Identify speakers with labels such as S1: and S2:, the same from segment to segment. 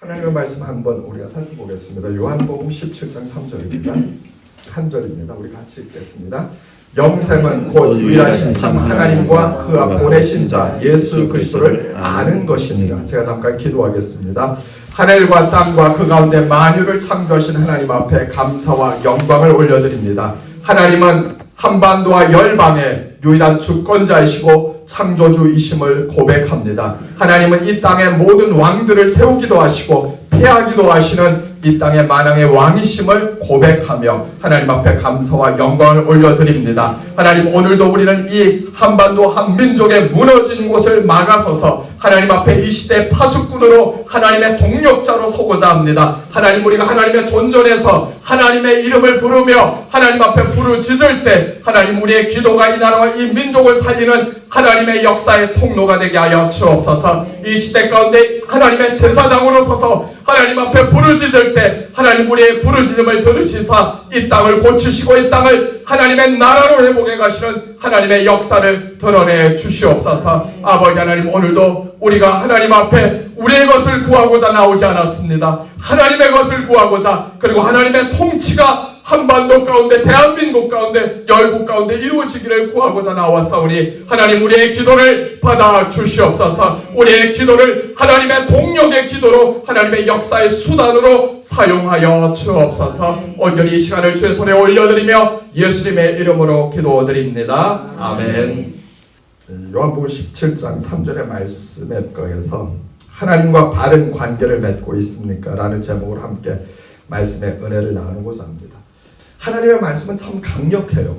S1: 하나님의 말씀 한번 우리가 살펴보겠습니다. 요한복음 17장 3절입니다. 한 절입니다. 우리 같이 읽겠습니다. 영생은 곧 유일하신 참 하나님과 그가 보내신 자 예수 그리스도를 아는 것입니다. 제가 잠깐 기도하겠습니다. 하늘과 땅과 그 가운데 만유를 창조하신 하나님 앞에 감사와 영광을 올려드립니다. 하나님은 한반도와 열방의 유일한 주권자이시고 창조주이심을 고백합니다. 하나님은 이 땅의 모든 왕들을 세우기도 하시고 폐하기도 하시는 이 땅의 만왕의 왕이심을 고백하며 하나님 앞에 감사와 영광을 올려드립니다. 하나님, 오늘도 우리는 이 한반도 한민족의 무너진 곳을 막아서서 하나님 앞에 이 시대 파수꾼으로 하나님의 동력자로 서고자 합니다. 하나님, 우리가 하나님의 존전에서 하나님의 이름을 부르며 하나님 앞에 부르짖을 때 하나님, 우리의 기도가 이 나라와 이 민족을 살리는 하나님의 역사의 통로가 되게 하여 주옵소서. 이 시대 가운데 하나님의 제사장으로 서서 하나님 앞에 부르짖을 때 하나님, 우리의 부르짖음을 들으시사 이 땅을 고치시고 이 땅을 하나님의 나라로 회복해 가시는 하나님의 역사를 드러내 주시옵소서. 아버지 하나님, 오늘도 우리가 하나님 앞에 우리의 것을 구하고자 나오지 않았습니다. 하나님의 것을 구하고자, 그리고 하나님의 통치가 한반도 가운데, 대한민국 가운데, 열국 가운데 이루어지기를 구하고자 나왔사오니 하나님, 우리의 기도를 받아 주시옵소서. 우리의 기도를 하나님의 동력의 기도로, 하나님의 역사의 수단으로 사용하여 주옵소서. 온전히 이 시간을 주의 손에 올려드리며 예수님의 이름으로 기도드립니다. 아멘. 요한복음 17장 3절의 말씀에 거해서 하나님과 바른 관계를 맺고 있습니까? 라는 제목으로 함께 말씀의 은혜를 나누고자 합니다. 하나님의 말씀은 참 강력해요.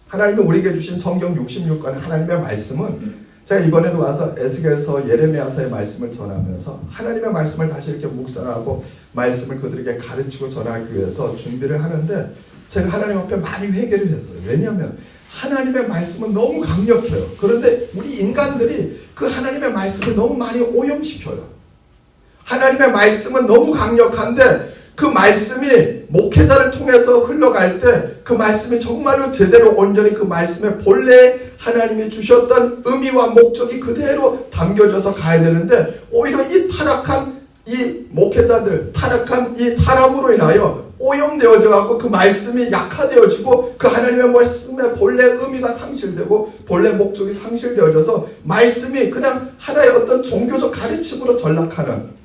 S1: 하나님이 우리에게 주신 성경 66권의 하나님의 말씀은, 제가 이번에도 와서 에스겔서 예레미야서의 말씀을 전하면서 하나님의 말씀을 다시 이렇게 묵상하고 말씀을 그들에게 가르치고 전하기 위해서 준비를 하는데, 제가 하나님 앞에 많이 회개를 했어요. 왜냐하면 하나님의 말씀은 너무 강력해요. 그런데 우리 인간들이 그 하나님의 말씀을 너무 많이 오염시켜요. 하나님의 말씀은 너무 강력한데 그 말씀이 목회자를 통해서 흘러갈 때 그 말씀이 정말로 제대로 온전히 그 말씀의 본래 하나님이 주셨던 의미와 목적이 그대로 담겨져서 가야 되는데, 오히려 이 타락한 이 목회자들, 타락한 이 사람으로 인하여 오염되어져 갖고 그 말씀이 약화되어지고 그 하나님의 말씀의 본래 의미가 상실되고 본래 목적이 상실되어져서 말씀이 그냥 하나의 어떤 종교적 가르침으로 전락하는,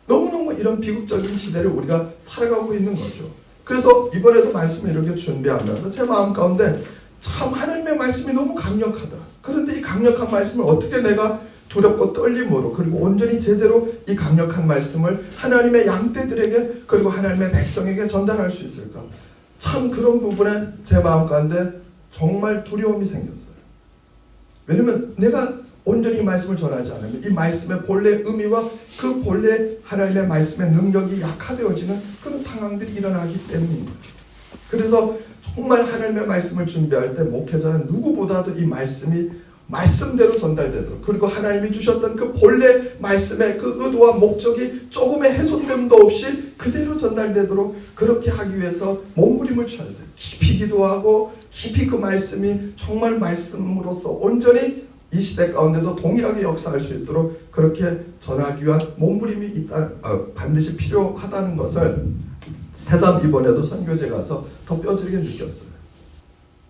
S1: 너무너무 이런 비극적인 시대를 우리가 살아가고 있는 거죠. 그래서 이번에도 말씀을 이렇게 준비하면서 제 마음 가운데 참 하나님의 말씀이 너무 강력하다. 그런데 이 강력한 말씀을 어떻게 내가 두렵고 떨림으로, 그리고 온전히 제대로 이 강력한 말씀을 하나님의 양떼들에게, 그리고 하나님의 백성에게 전달할 수 있을까? 참 그런 부분에 제 마음 가운데 정말 두려움이 생겼어요. 왜냐면 내가 온전히 이 말씀을 전하지 않으면 이 말씀의 본래 의미와 그 본래 하나님의 말씀의 능력이 약화되어지는 그런 상황들이 일어나기 때문인 거죠. 그래서 정말 하나님의 말씀을 준비할 때 목회자는 누구보다도 이 말씀이 말씀대로 전달되도록, 그리고 하나님이 주셨던 그 본래 말씀의 그 의도와 목적이 조금의 훼손됨도 없이 그대로 전달되도록 그렇게 하기 위해서 몸부림을 쳐야 돼요. 깊이 기도하고 깊이 그 말씀이 정말 말씀으로서 온전히 이 시대 가운데도 동일하게 역사할 수 있도록 그렇게 전하기 위한 몸부림이 반드시 필요하다는 것을 새삼 이번에도 선교제 가서 더 뼈저리게 느꼈어요.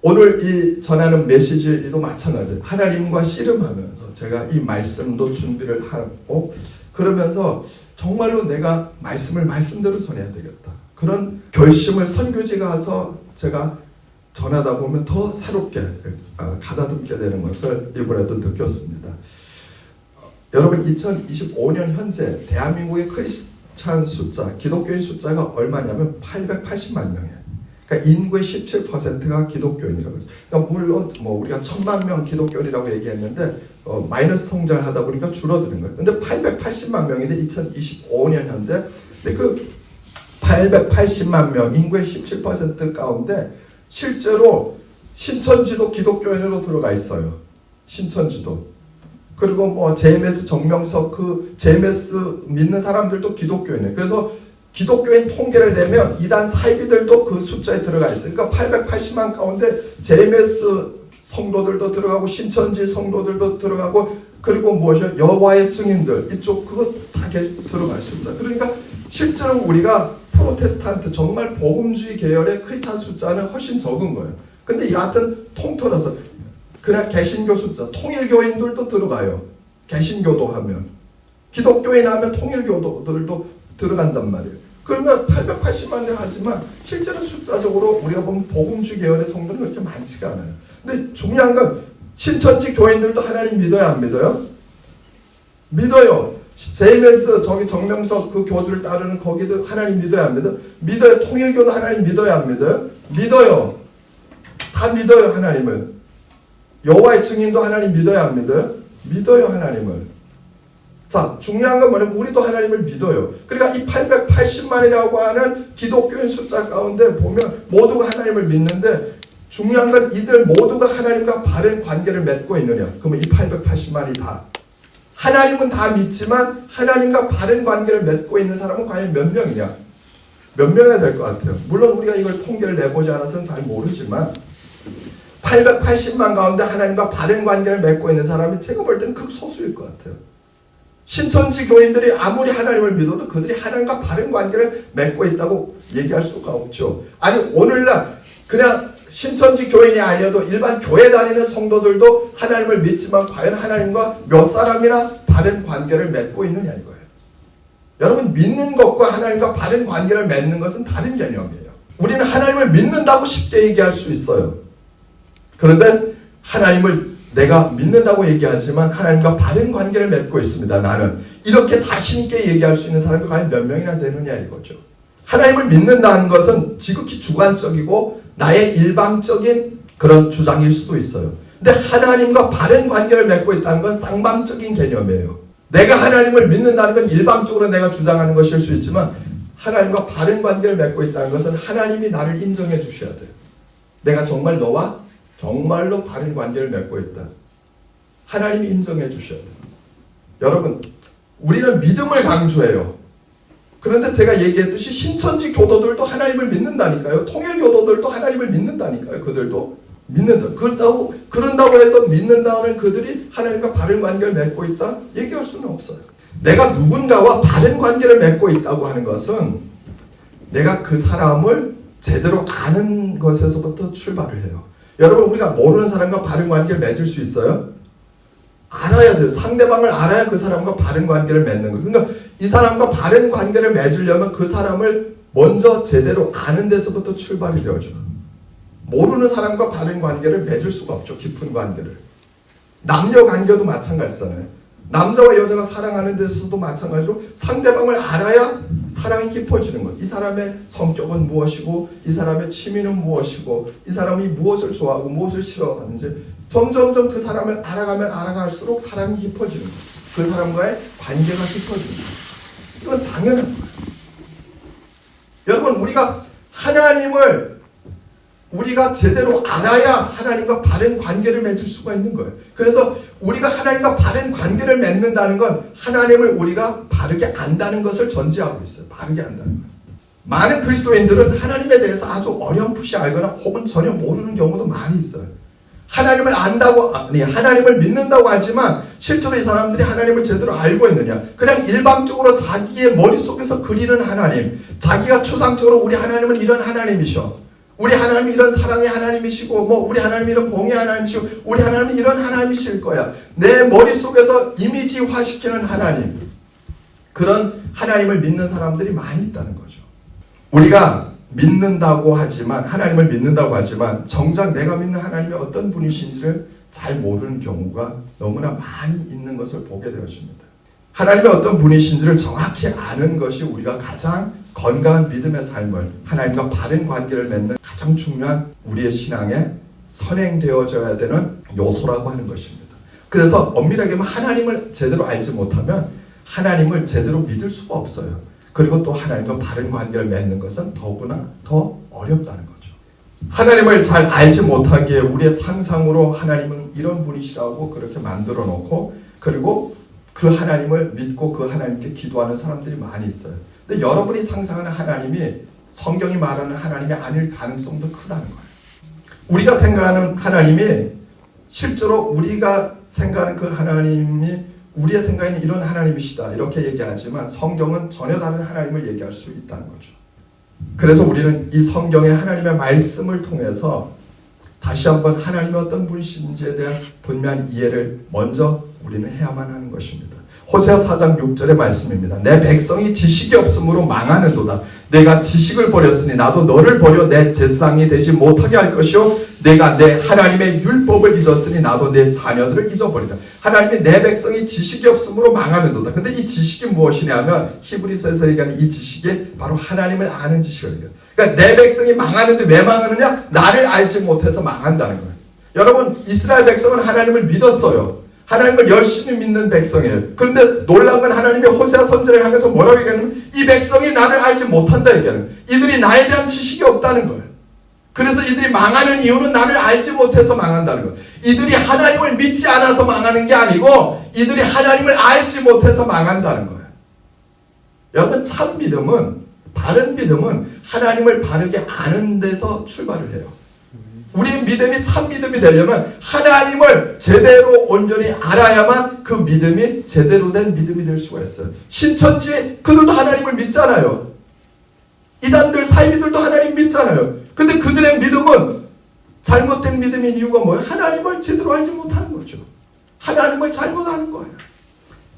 S1: 오늘 이 전하는 메시지도 마찬가지예요. 하나님과 씨름하면서 제가 이 말씀도 준비를 하고, 그러면서 정말로 내가 말씀을 말씀대로 전해야 되겠다. 그런 결심을 선교지 가서 제가 전하다 보면 더 새롭게 가다듬게 되는 것을 이번에도 느꼈습니다. 여러분, 2025년 현재 대한민국의 크리스찬 숫자, 기독교인 숫자가 얼마냐면 880만 명이에요. 그러니까 인구의 17%가 기독교인이라고 하죠. 그러니까 물론 우리가 1000만 명 기독교인이라고 얘기했는데 마이너스 성장을 하다 보니까 줄어드는 거예요. 근데 880만 명인데 2025년 현재, 근데 그 880만 명 인구의 17% 가운데 실제로 신천지도 기독교인으로 들어가 있어요. 신천지도. 그리고 JMS 정명석 그 JMS 믿는 사람들도 기독교인이에요. 그래서 기독교인 통계를 내면 이단 사이비들도 그 숫자에 들어가 있어요. 그러니까 880만 가운데 JMS 성도들도 들어가고 신천지 성도들도 들어가고, 그리고 무엇이요? 여호와의 증인들 이쪽 그거 다 정확하게 들어갈 숫자. 그러니까 실제로 우리가 프로테스탄트 정말 복음주의 계열의 크리스찬 숫자는 훨씬 적은 거예요. 근데 여하튼 통틀어서 그냥 개신교 숫자, 통일교인들도 들어가요. 개신교도 하면. 기독교인 하면 통일교도들도 들어간단 말이에요. 그러면 880만 명 하지만 실제로 숫자적으로 우리가 보면 복음주의 계열의 성도는 그렇게 많지가 않아요. 근데 중요한 건 신천지 교인들도 하나님 믿어요, 안 믿어요? 믿어요. JMS 저기 정명석 그 교주를 따르는 거기도 하나님 믿어요, 안 믿어요? 믿어요. 통일교도 하나님 믿어요, 안 믿어요? 믿어요. 다 믿어요, 하나님을. 여호와의 증인도 하나님 믿어요, 안 믿어요? 믿어요, 하나님을. 자, 중요한 건 뭐냐면 우리도 하나님을 믿어요. 그러니까 이 880만이라고 하는 기독교인 숫자 가운데 보면 모두가 하나님을 믿는데 중요한 건 이들 모두가 하나님과 바른 관계를 맺고 있느냐. 그러면 이 880만이 다. 하나님은 다 믿지만 하나님과 바른 관계를 맺고 있는 사람은 과연 몇 명이냐. 몇 명이나 될 것 같아요. 물론 우리가 이걸 통계를 내보지 않아서는 잘 모르지만 880만 가운데 하나님과 바른 관계를 맺고 있는 사람이 제가 볼 때는 극소수일 것 같아요. 신천지 교인들이 아무리 하나님을 믿어도 그들이 하나님과 바른 관계를 맺고 있다고 얘기할 수가 없죠. 아니 오늘날 그냥 신천지 교인이 아니어도 일반 교회 다니는 성도들도 하나님을 믿지만 과연 하나님과 몇 사람이나 바른 관계를 맺고 있느냐 이거예요. 여러분 믿는 것과 하나님과 바른 관계를 맺는 것은 다른 개념이에요. 우리는 하나님을 믿는다고 쉽게 얘기할 수 있어요. 그런데 하나님을 내가 믿는다고 얘기하지만 하나님과 바른 관계를 맺고 있습니다. 나는 이렇게 자신 있게 얘기할 수 있는 사람이 과연 몇 명이나 되느냐 이거죠. 하나님을 믿는다는 것은 지극히 주관적이고 나의 일방적인 그런 주장일 수도 있어요. 근데 하나님과 바른 관계를 맺고 있다는 건 쌍방적인 개념이에요. 내가 하나님을 믿는다는 건 일방적으로 내가 주장하는 것일 수 있지만 하나님과 바른 관계를 맺고 있다는 것은 하나님이 나를 인정해 주셔야 돼요. 내가 정말 너와 정말로 바른 관계를 맺고 있다. 하나님이 인정해 주셔야 돼요. 여러분, 우리는 믿음을 강조해요. 그런데 제가 얘기했듯이 신천지 교도들도 하나님을 믿는다니까요. 통일교도들도 하나님을 믿는다니까요. 그들도 믿는다. 그런다고 해서 믿는다는 그들이 하나님과 바른 관계를 맺고 있다? 얘기할 수는 없어요. 내가 누군가와 바른 관계를 맺고 있다고 하는 것은 내가 그 사람을 제대로 아는 것에서부터 출발을 해요. 여러분 우리가 모르는 사람과 바른 관계를 맺을 수 있어요? 알아야 돼요. 상대방을 알아야 그 사람과 바른 관계를 맺는 거예요. 그러니까 이 사람과 바른 관계를 맺으려면 그 사람을 먼저 제대로 아는 데서부터 출발이 되어져. 모르는 사람과 바른 관계를 맺을 수가 없죠. 깊은 관계를. 남녀 관계도 마찬가지잖아요. 남자와 여자가 사랑하는 데서도 마찬가지로 상대방을 알아야 사랑이 깊어지는 것. 이 사람의 성격은 무엇이고 이 사람의 취미는 무엇이고 이 사람이 무엇을 좋아하고 무엇을 싫어하는지 점점점 그 사람을 알아가면 알아갈수록 사랑이 깊어지는 것. 그 사람과의 관계가 깊어지는 것. 이건 당연한 거예요. 여러분 우리가 하나님을 우리가 제대로 알아야 하나님과 바른 관계를 맺을 수가 있는 거예요. 그래서 우리가 하나님과 바른 관계를 맺는다는 건 하나님을 우리가 바르게 안다는 것을 전제하고 있어요. 바르게 안다는 거예요. 많은 그리스도인들은 하나님에 대해서 아주 어렴풋이 알거나 혹은 전혀 모르는 경우도 많이 있어요. 하나님을 안다고, 아니, 하나님을 믿는다고 하지만 실제로 이 사람들이 하나님을 제대로 알고 있느냐. 그냥 일방적으로 자기의 머릿속에서 그리는 하나님, 자기가 추상적으로 우리 하나님은 이런 하나님이셔. 우리 하나님이 이런 사랑의 하나님이시고 우리 하나님이 이런 공의 하나님이시고 우리 하나님이 이런 하나님이실 거야. 내 머릿속에서 이미지화시키는 하나님. 그런 하나님을 믿는 사람들이 많이 있다는 거죠. 우리가 믿는다고 하지만 하나님을 믿는다고 하지만 정작 내가 믿는 하나님이 어떤 분이신지를 잘 모르는 경우가 너무나 많이 있는 것을 보게 되어집니다. 하나님이 어떤 분이신지를 정확히 아는 것이 우리가 가장 건강한 믿음의 삶을 하나님과 바른 관계를 맺는 가장 중요한 우리의 신앙에 선행되어져야 되는 요소라고 하는 것입니다. 그래서 엄밀하게 하면 하나님을 제대로 알지 못하면 하나님을 제대로 믿을 수가 없어요. 그리고 또 하나님과 바른 관계를 맺는 것은 더구나 더 어렵다는 거죠. 하나님을 잘 알지 못하기에 우리의 상상으로 하나님은 이런 분이시라고 그렇게 만들어 놓고 그리고 그 하나님을 믿고 그 하나님께 기도하는 사람들이 많이 있어요. 근데 여러분이 상상하는 하나님이 성경이 말하는 하나님이 아닐 가능성도 크다는 거예요. 우리가 생각하는 하나님이 실제로 우리가 생각하는 그 하나님이 우리의 생각에는 이런 하나님이시다 이렇게 얘기하지만 성경은 전혀 다른 하나님을 얘기할 수 있다는 거죠. 그래서 우리는 이 성경의 하나님의 말씀을 통해서 다시 한번 하나님의 어떤 분이신지에 대한 분명한 이해를 먼저 우리는 해야만 하는 것입니다. 호세아 4장 6절의 말씀입니다. 내 백성이 지식이 없으므로 망하는도다. 내가 지식을 버렸으니 나도 너를 버려 내 제상이 되지 못하게 할 것이요 내가 내 하나님의 율법을 잊었으니 나도 내 자녀들을 잊어버리라. 하나님이 내 백성이 지식이 없으므로 망하는도다. 근데 이 지식이 무엇이냐면 히브리서에서 얘기하는 이 지식이 바로 하나님을 아는 지식이에요. 그러니까 내 백성이 망하는데 왜 망하느냐? 나를 알지 못해서 망한다는 거예요. 여러분, 이스라엘 백성은 하나님을 믿었어요. 하나님을 열심히 믿는 백성이에요. 그런데 놀라운 건 하나님이 호세아 선지자를 향해서 뭐라고 얘기하냐면 이 백성이 나를 알지 못한다 얘기하는, 이들이 나에 대한 지식이 없다는 거예요. 그래서 이들이 망하는 이유는 나를 알지 못해서 망한다는 거예요. 이들이 하나님을 믿지 않아서 망하는 게 아니고 이들이 하나님을 알지 못해서 망한다는 거예요. 여러분, 참 믿음은, 바른 믿음은 하나님을 바르게 아는 데서 출발을 해요. 우리의 믿음이 참 믿음이 되려면 하나님을 제대로 온전히 알아야만 그 믿음이 제대로 된 믿음이 될 수가 있어요. 신천지 그들도 하나님을 믿잖아요. 이단들 사이비들도 하나님 믿잖아요. 근데 그들의 믿음은 잘못된 믿음인 이유가 뭐예요? 하나님을 제대로 알지 못하는 거죠. 하나님을 잘못 아는 거예요.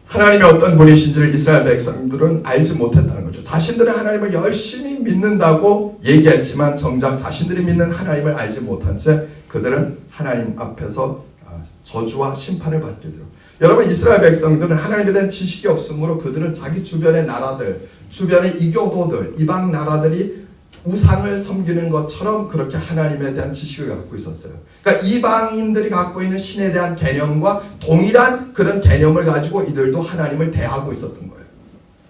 S1: 하나님이 어떤 분이신지를 이스라엘 백성들은 알지 못했다는 거죠. 자신들은 하나님을 열심히 믿는다고 얘기했지만 정작 자신들이 믿는 하나님을 알지 못한 채 그들은 하나님 앞에서 저주와 심판을 받게 돼요. 여러분, 이스라엘 백성들은 하나님에 대한 지식이 없으므로 그들은 자기 주변의 나라들, 주변의 이교도들, 이방 나라들이 우상을 섬기는 것처럼 그렇게 하나님에 대한 지식을 갖고 있었어요. 그러니까 이방인들이 갖고 있는 신에 대한 개념과 동일한 그런 개념을 가지고 이들도 하나님을 대하고 있었던 거예요.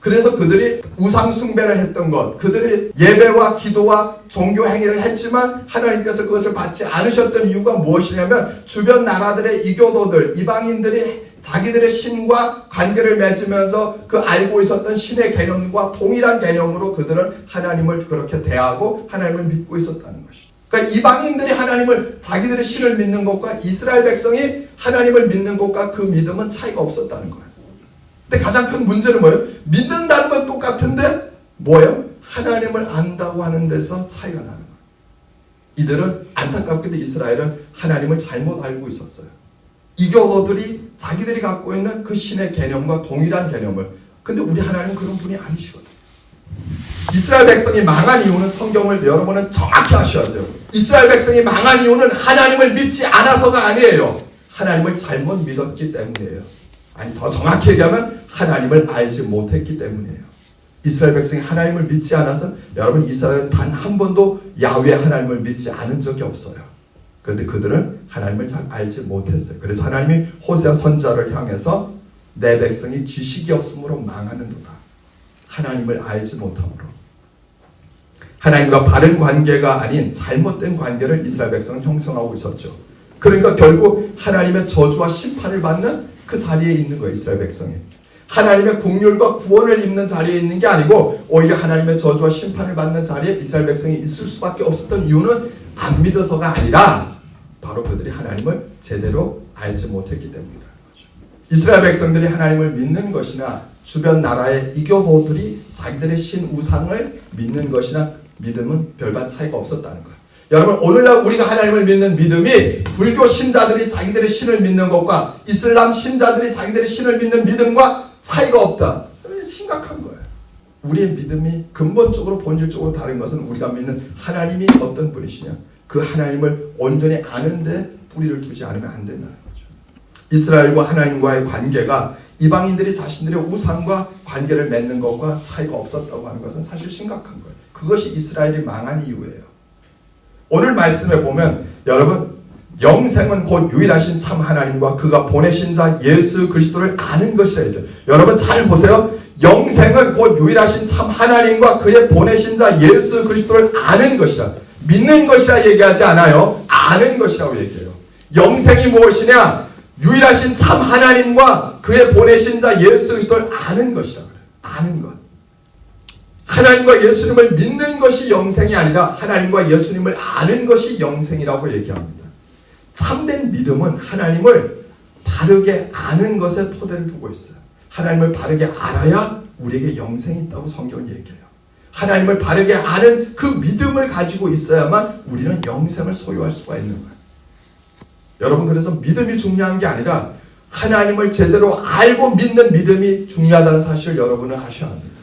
S1: 그래서 그들이 우상 숭배를 했던 것, 그들이 예배와 기도와 종교 행위를 했지만 하나님께서 그것을 받지 않으셨던 이유가 무엇이냐면 주변 나라들의 이교도들, 이방인들이 자기들의 신과 관계를 맺으면서 그 알고 있었던 신의 개념과 동일한 개념으로 그들은 하나님을 그렇게 대하고 하나님을 믿고 있었다는 것이죠. 그러니까 이방인들이 하나님을, 자기들의 신을 믿는 것과 이스라엘 백성이 하나님을 믿는 것과 그 믿음은 차이가 없었다는 거예요. 근데 가장 큰 문제는 뭐예요? 믿는다는 건 똑같은데 뭐예요? 하나님을 안다고 하는 데서 차이가 나는 거예요. 이들은 안타깝게도 이스라엘은 하나님을 잘못 알고 있었어요. 이교도들이 자기들이 갖고 있는 그 신의 개념과 동일한 개념을, 근데 우리 하나님은 그런 분이 아니시거든요. 이스라엘 백성이 망한 이유는 성경을 여러분은 정확히 아셔야 돼요. 이스라엘 백성이 망한 이유는 하나님을 믿지 않아서가 아니에요. 하나님을 잘못 믿었기 때문이에요. 아니, 더 정확히 얘기하면 하나님을 알지 못했기 때문이에요. 이스라엘 백성이 하나님을 믿지 않아서, 여러분, 이스라엘은 단 한 번도 야훼 하나님을 믿지 않은 적이 없어요. 그런데 그들은 하나님을 잘 알지 못했어요. 그래서 하나님이 호세아 선지자를 향해서 내 백성이 지식이 없으므로 망하는도다. 하나님을 알지 못함으로. 하나님과 바른 관계가 아닌 잘못된 관계를 이스라엘 백성은 형성하고 있었죠. 그러니까 결국 하나님의 저주와 심판을 받는 그 자리에 있는 거예요. 이스라엘 백성이. 하나님의 긍휼과 구원을 입는 자리에 있는 게 아니고 오히려 하나님의 저주와 심판을 받는 자리에 이스라엘 백성이 있을 수밖에 없었던 이유는 안 믿어서가 아니라 바로 그들이 하나님을 제대로 알지 못했기 때문이라는 거죠. 이스라엘 백성들이 하나님을 믿는 것이나 주변 나라의 이교도들이 자기들의 신 우상을 믿는 것이나 믿음은 별반 차이가 없었다는 거예요. 여러분, 오늘날 우리가 하나님을 믿는 믿음이 불교 신자들이 자기들의 신을 믿는 것과 이슬람 신자들이 자기들의 신을 믿는 믿음과 차이가 없다. 심각한 거예요. 우리의 믿음이 근본적으로 본질적으로 다른 것은 우리가 믿는 하나님이 어떤 분이시냐, 그 하나님을 온전히 아는데 뿌리를 두지 않으면 안 된다는 거죠. 이스라엘과 하나님과의 관계가 이방인들이 자신들의 우상과 관계를 맺는 것과 차이가 없었다고 하는 것은 사실 심각한 거예요. 그것이 이스라엘이 망한 이유예요. 오늘 말씀에 보면 여러분, 영생은 곧 유일하신 참 하나님과 그가 보내신 자 예수 그리스도를 아는 것이라 했죠. 여러분 잘 보세요. 영생은 곧 유일하신 참 하나님과 그의 보내신 자 예수 그리스도를 아는 것이라. 믿는 것이라 얘기하지 않아요. 아는 것이라고 얘기해요. 영생이 무엇이냐? 유일하신 참 하나님과 그의 보내신 자 예수 그리스도를 아는 것이라 그래요. 아는 것. 하나님과 예수님을 믿는 것이 영생이 아니라 하나님과 예수님을 아는 것이 영생이라고 얘기합니다. 참된 믿음은 하나님을 바르게 아는 것에 토대를 두고 있어요. 하나님을 바르게 알아야 우리에게 영생이 있다고 성경은 얘기해요. 하나님을 바르게 아는 그 믿음을 가지고 있어야만 우리는 영생을 소유할 수가 있는 거예요. 여러분, 그래서 믿음이 중요한 게 아니라 하나님을 제대로 알고 믿는 믿음이 중요하다는 사실을 여러분은 아셔야 합니다.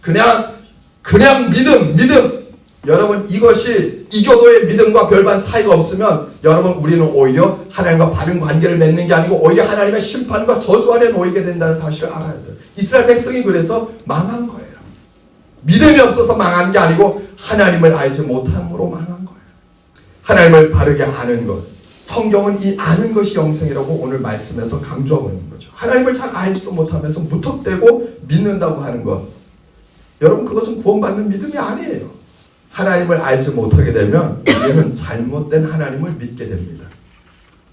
S1: 그냥 믿음. 여러분, 이것이 이교도의 믿음과 별반 차이가 없으면 여러분, 우리는 오히려 하나님과 바른 관계를 맺는 게 아니고 오히려 하나님의 심판과 저주 아래 놓이게 된다는 사실을 알아야 돼요. 이스라엘 백성이 그래서 망한 거예요. 믿음이 없어서 망한 게 아니고 하나님을 알지 못함으로 망한 거예요. 하나님을 바르게 아는 것. 성경은 이 아는 것이 영생이라고 오늘 말씀에서 강조하고 있는 거죠. 하나님을 잘 알지도 못하면서 무턱대고 믿는다고 하는 것. 여러분, 그것은 구원받는 믿음이 아니에요. 하나님을 알지 못하게 되면 우리는 잘못된 하나님을 믿게 됩니다.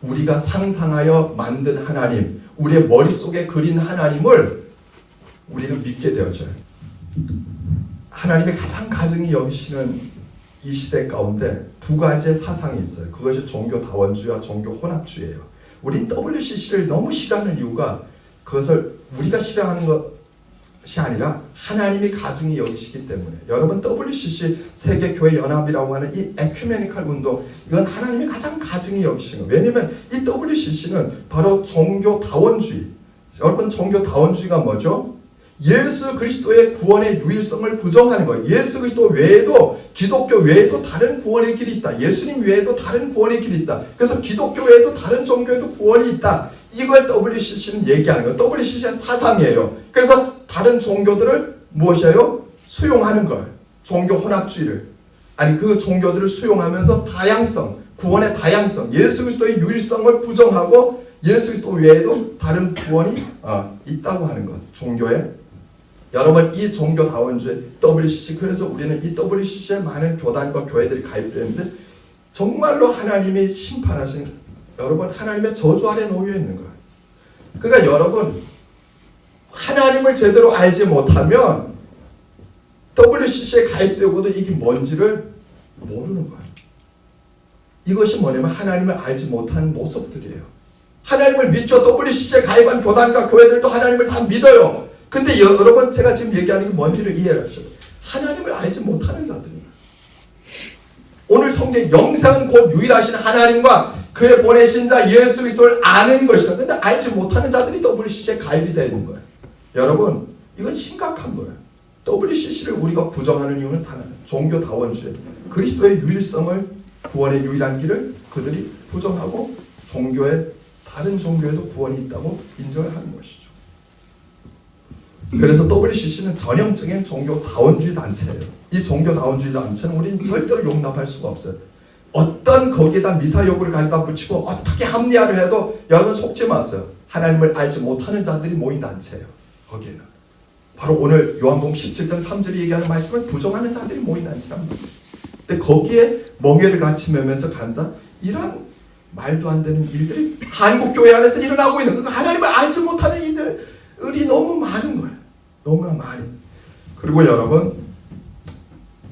S1: 우리가 상상하여 만든 하나님, 우리의 머릿속에 그린 하나님을 우리는 믿게 되어져요. 하나님의 가장 가증히 여기시는 이 시대 가운데 두 가지의 사상이 있어요. 그것이 종교 다원주의와 종교 혼합주의예요. 우린 WCC를 너무 싫어하는 이유가 그것을 우리가 싫어하는 것이 아니라 하나님이 가증히 여기시기 때문에. 여러분, WCC 세계교회연합이라고 하는 이 에큐메니칼 운동, 이건 하나님이 가장 가증히 여기시는 거예요. 왜냐하면 이 WCC는 바로 종교 다원주의. 여러분, 종교 다원주의가 뭐죠? 예수 그리스도의 구원의 유일성을 부정하는 거예요. 예수 그리스도 외에도, 기독교 외에도 다른 구원의 길이 있다. 예수님 외에도 다른 구원의 길이 있다. 그래서 기독교 외에도 다른 종교에도 구원이 있다. 이걸 WCC는 얘기하는 거예요. WCC의 사상이에요. 그래서 다른 종교들을 무엇이에요? 수용하는 거예요. 종교 혼합주의를. 아니, 그 종교들을 수용하면서 다양성, 구원의 다양성, 예수 그리스도의 유일성을 부정하고 예수 그리스도 외에도 다른 구원이 있다고 하는 것. 종교에. 여러분, 이 종교다원주의 WCC, 그래서 우리는 이 WCC에 많은 교단과 교회들이 가입되는데 정말로 하나님이 심판하신, 여러분, 하나님의 저주 아래 놓여 있는 거예요. 그러니까 여러분, 하나님을 제대로 알지 못하면 WCC에 가입되고도 이게 뭔지를 모르는 거예요. 이것이 뭐냐면 하나님을 알지 못한 모습들이에요. 하나님을 믿죠. WCC에 가입한 교단과 교회들도 하나님을 다 믿어요. 근데 여러분, 제가 지금 얘기하는 게 뭔지를 이해를 하셔야 돼요. 하나님을 알지 못하는 자들이에요. 오늘 성경 영생은 곧 유일하신 하나님과 그의 보내신 자 예수 그리스도를 아는 것이다. 근데 알지 못하는 자들이 WCC에 가입이 되어 있는 거예요. 여러분, 이건 심각한 거예요. WCC를 우리가 부정하는 이유는 단 하나, 종교다원주의. 그리스도의 유일성을, 구원의 유일한 길을 그들이 부정하고 다른 종교에도 구원이 있다고 인정을 하는 것이죠. 그래서 WCC는 전형적인 종교다원주의 단체예요. 이 종교다원주의 단체는 우리는 절대로 용납할 수가 없어요. 어떤 거기에다 미사여구를 가져다 붙이고 어떻게 합리화를 해도 여러분 속지 마세요. 하나님을 알지 못하는 자들이 모인 단체예요. 거기에는 바로 오늘 요한복음 17장 3절이 얘기하는 말씀을 부정하는 자들이 모인 단체랍니다. 근데 거기에 멍에를 같이 매면서 간다? 이런 말도 안 되는 일들이 한국교회 안에서 일어나고 있는, 그러니까 하나님을 알지 못하는 이들이 너무 많은 거예요. 너무나 많이. 그리고 여러분,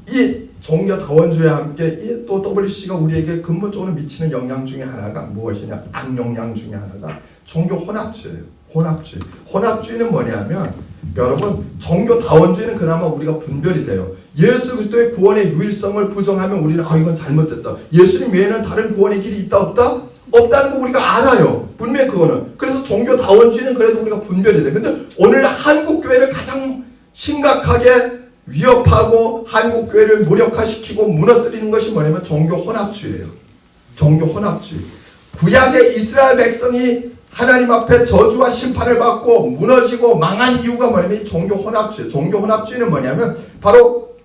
S1: 이 종교다원주의와 함께 이 또 WCC가 우리에게 근본적으로 미치는 영향 중에 하나가 무엇이냐? 악영향 중에 하나가 종교 혼합주의예요. 혼합주의. 혼합주의는 뭐냐면, 여러분, 종교다원주의는 그나마 우리가 분별이 돼요. 예수 그리스도의 구원의 유일성을 부정하면 우리는 이건 잘못됐다. 예수님 외에는 다른 구원의 길이 있다 없다? 없다는 거 우리가 알아요. 분명히 그거는. 그래서 종교다원주의는 그래도 우리가 분별이 돼. 근데 오늘 한국교회를 가장 심각하게 위협하고 한국교회를 무력화시키고 무너뜨리는 것이 뭐냐면 종교혼합주의예요. 종교혼합주의. 구약의 이스라엘 백성이 하나님 앞에 저주와 심판을 받고 무너지고 망한 이유가 뭐냐면 이 종교혼합주의. 종교혼합주의는 뭐냐면 바로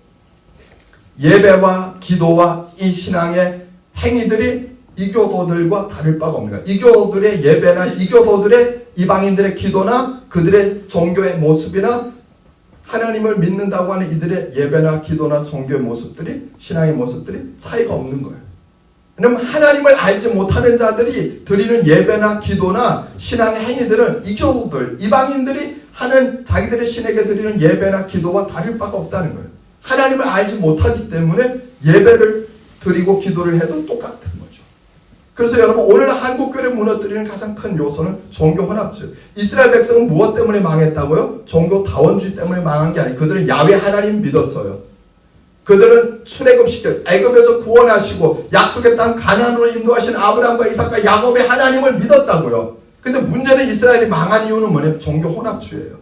S1: 예배와 기도와 이 신앙의 행위들이 이교도들과 다를 바가 없는 거예요. 이교도들의 예배나 이교도들의 이방인들의 기도나 그들의 종교의 모습이나 하나님을 믿는다고 하는 이들의 예배나 기도나 종교의 모습들이, 신앙의 모습들이 차이가 없는 거예요. 왜냐하면 하나님을 알지 못하는 자들이 드리는 예배나 기도나 신앙의 행위들은 이교도들, 이방인들이 하는 자기들의 신에게 드리는 예배나 기도와 다를 바가 없다는 거예요. 하나님을 알지 못하기 때문에 예배를 드리고 기도를 해도 똑같은 거죠. 그래서 여러분 오늘 한국교회를 무너뜨리는 가장 큰 요소는 종교 혼합주의. 이스라엘 백성은 무엇 때문에 망했다고요? 종교 다원주의 때문에 망한 게 아니에요. 그들은 야훼 하나님 믿었어요. 그들은 출애굽시켜 애굽에서 구원하시고 약속의 땅 가나안으로 인도하신 아브라함과 이삭과 야곱의 하나님을 믿었다고요. 근데 문제는 이스라엘이 망한 이유는 뭐냐면 종교 혼합주의예요.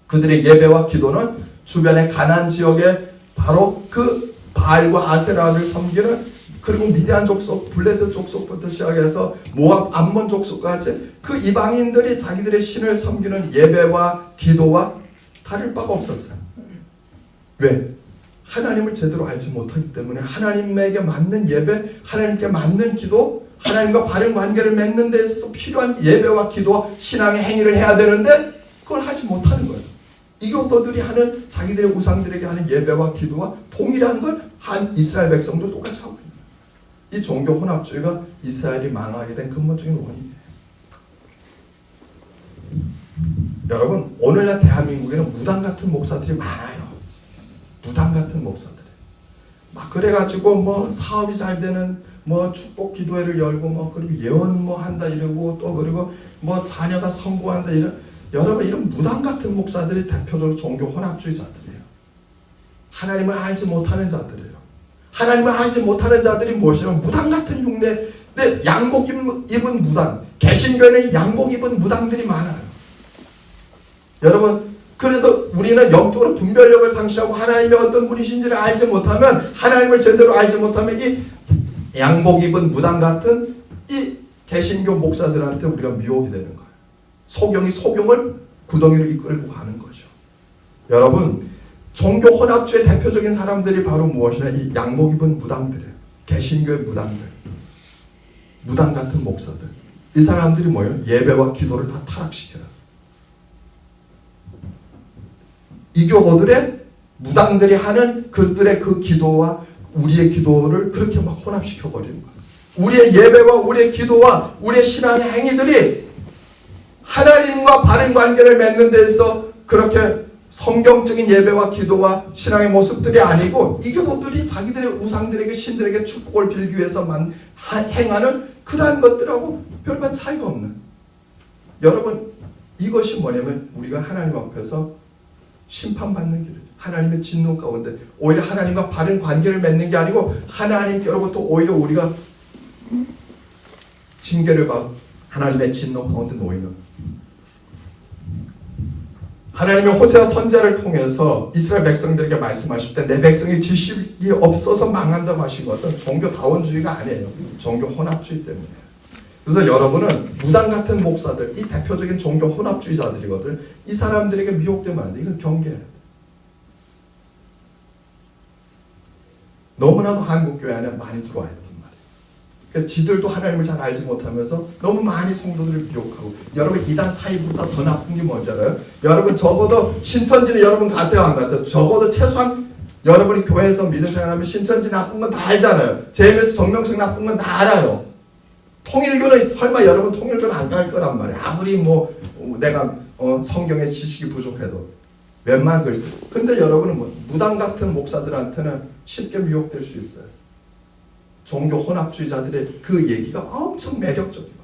S1: 그들의 예배와 기도는 주변의 가나안 지역에 바로 그 바알과 아세라를 섬기는, 그리고 미디안 족속, 블레셋 족속부터 시작해서 모압, 암몬 족속까지 그 이방인들이 자기들의 신을 섬기는 예배와 기도와 다를 바가 없었어요. 왜? 하나님을 제대로 알지 못하기 때문에 하나님에게 맞는 예배, 하나님께 맞는 기도, 하나님과 바른 관계를 맺는 데 있어서 필요한 예배와 기도와 신앙의 행위를 해야 되는데 그걸 하지 못하는 거예요. 이교도들이 하는 자기들의 우상들에게 하는 예배와 기도와 동일한 걸 한 이스라엘 백성도 똑같이 하고 있는 거예요. 이 종교 혼합주의가 이스라엘이 망하게 된 근본적인 원인이에요. 여러분 오늘날 대한민국에는 무당 같은 목사들이 많아요. 무당 같은 목사들. 막 그래가지고 뭐 사업이 잘 되는 뭐 축복 기도회를 열고 뭐 그리고 예언 뭐 한다 이러고 또 그리고 뭐 자녀가 성공한다 이런, 여러분 이런 무당 같은 목사들이 대표적으로 종교 혼합주의자들이에요. 하나님을 알지 못하는 자들이에요. 하나님을 알지 못하는 자들이 무엇이냐면 무당 같은 흉내, 근데 양복 입은 무당, 개신교에는 양복 입은 무당들이 많아요. 여러분 그래서 우리는 영적으로 분별력을 상실하고 하나님이 어떤 분이신지를 알지 못하면, 하나님을 제대로 알지 못하면 이 양복 입은 무당 같은 이 개신교 목사들한테 우리가 미혹이 되는 거예요. 소경이 소경을 구덩이로 이끌고 가는 거죠. 여러분 종교 혼합주의 대표적인 사람들이 바로 무엇이냐, 이 양복 입은 무당들이에요. 개신교의 무당들, 무당 같은 목사들. 이 사람들이 뭐예요? 예배와 기도를 다 타락시켜요. 이교도들의 무당들이 하는 그들의 그 기도와 우리의 기도를 그렇게 막 혼합시켜 버리는 거예요. 우리의 예배와 우리의 기도와 우리의 신앙의 행위들이 하나님과 바른 관계를 맺는 데 있어 그렇게 성경적인 예배와 기도와 신앙의 모습들이 아니고, 이교도들이 자기들의 우상들에게 신들에게 축복을 빌기 위해서만 행하는 그러한 것들하고 별반 차이가 없는, 여러분 이것이 뭐냐면 우리가 하나님 앞에서 심판받는 길이죠. 하나님의 진노 가운데 오히려 하나님과 바른 관계를 맺는 게 아니고 하나님께로부터 오히려 우리가 징계를 받고 하나님의 진노 가운데 놓이는, 하나님의 호세아 선지자를 통해서 이스라엘 백성들에게 말씀하실 때 내 백성이 지식이 없어서 망한다고 하신 것은 종교 다원주의가 아니에요. 종교 혼합주의 때문이에요. 그래서 여러분은 무당 같은 목사들, 이 대표적인 종교 혼합주의자들이거든. 이 사람들에게 미혹되면 안 돼. 이건 경계해야 돼. 너무나도 한국교회 안에 많이 들어와 있단 말이에요. 그러니까 지들도 하나님을 잘 알지 못하면서 너무 많이 성도들을 미혹하고, 여러분 이단 사이보다 더 나쁜 게 뭔지 알아요? 여러분 적어도 신천지는 여러분 가세요 안 가세요? 적어도 최소한 여러분이 교회에서 믿음 생활하면 신천지 나쁜 건 다 알잖아요. JMS 정명석 나쁜 건 다 알아요. 통일교는 설마 여러분 통일교는 안 갈 거란 말이에요. 아무리 뭐 내가 성경의 지식이 부족해도 웬만한 걸. 근데 여러분은 뭐 무당 같은 목사들한테는 쉽게 미혹될 수 있어요. 종교 혼합주의자들의 그 얘기가 엄청 매력적이거든요.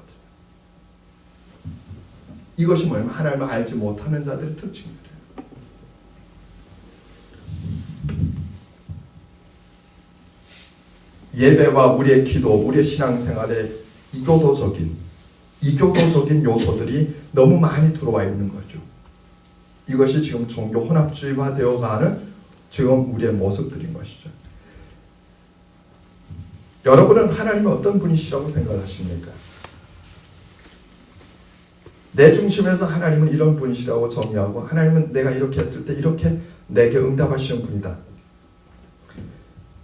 S1: 이것이 뭐냐면 하나님을 알지 못하는 자들의 특징이에요. 예배와 우리의 기도, 우리의 신앙생활에 이교도적인 요소들이 너무 많이 들어와 있는 거죠. 이것이 지금 종교 혼합주의화 되어가는 지금 우리의 모습들인 것이죠. 여러분은 하나님이 어떤 분이시라고 생각하십니까? 내 중심에서 하나님은 이런 분이시라고 정의하고, 하나님은 내가 이렇게 했을 때 이렇게 내게 응답하시는 분이다.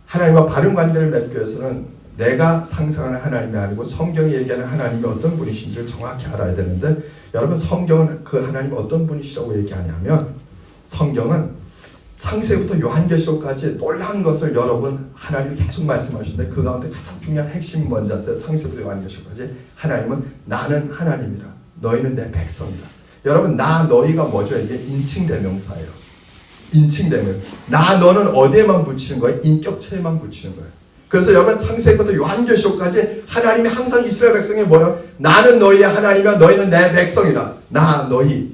S1: 하나님과 바른 관계를 맺기 위해서는 내가 상상하는 하나님이 아니고 성경이 얘기하는 하나님이 어떤 분이신지를 정확히 알아야 되는데, 여러분 성경은 그 하나님이 어떤 분이시라고 얘기하냐면, 성경은 창세부터 요한계시록까지 놀라운 것을 여러분 하나님이 계속 말씀하시는데, 그 가운데 가장 중요한 핵심이 뭔지 아세요? 창세부터 요한계시록까지 하나님은 나는 하나님이라, 너희는 내 백성이라. 여러분 나 너희가 뭐죠? 이게 인칭대명사예요. 인칭대명. 나 너는 어디에만 붙이는 거예요? 인격체에만 붙이는 거예요. 그래서 여러분 창세기부터 요한계시록까지 하나님이 항상 이스라엘 백성에 뭐냐? 나는 너희의 하나님이며 너희는 내 백성이다. 나 너희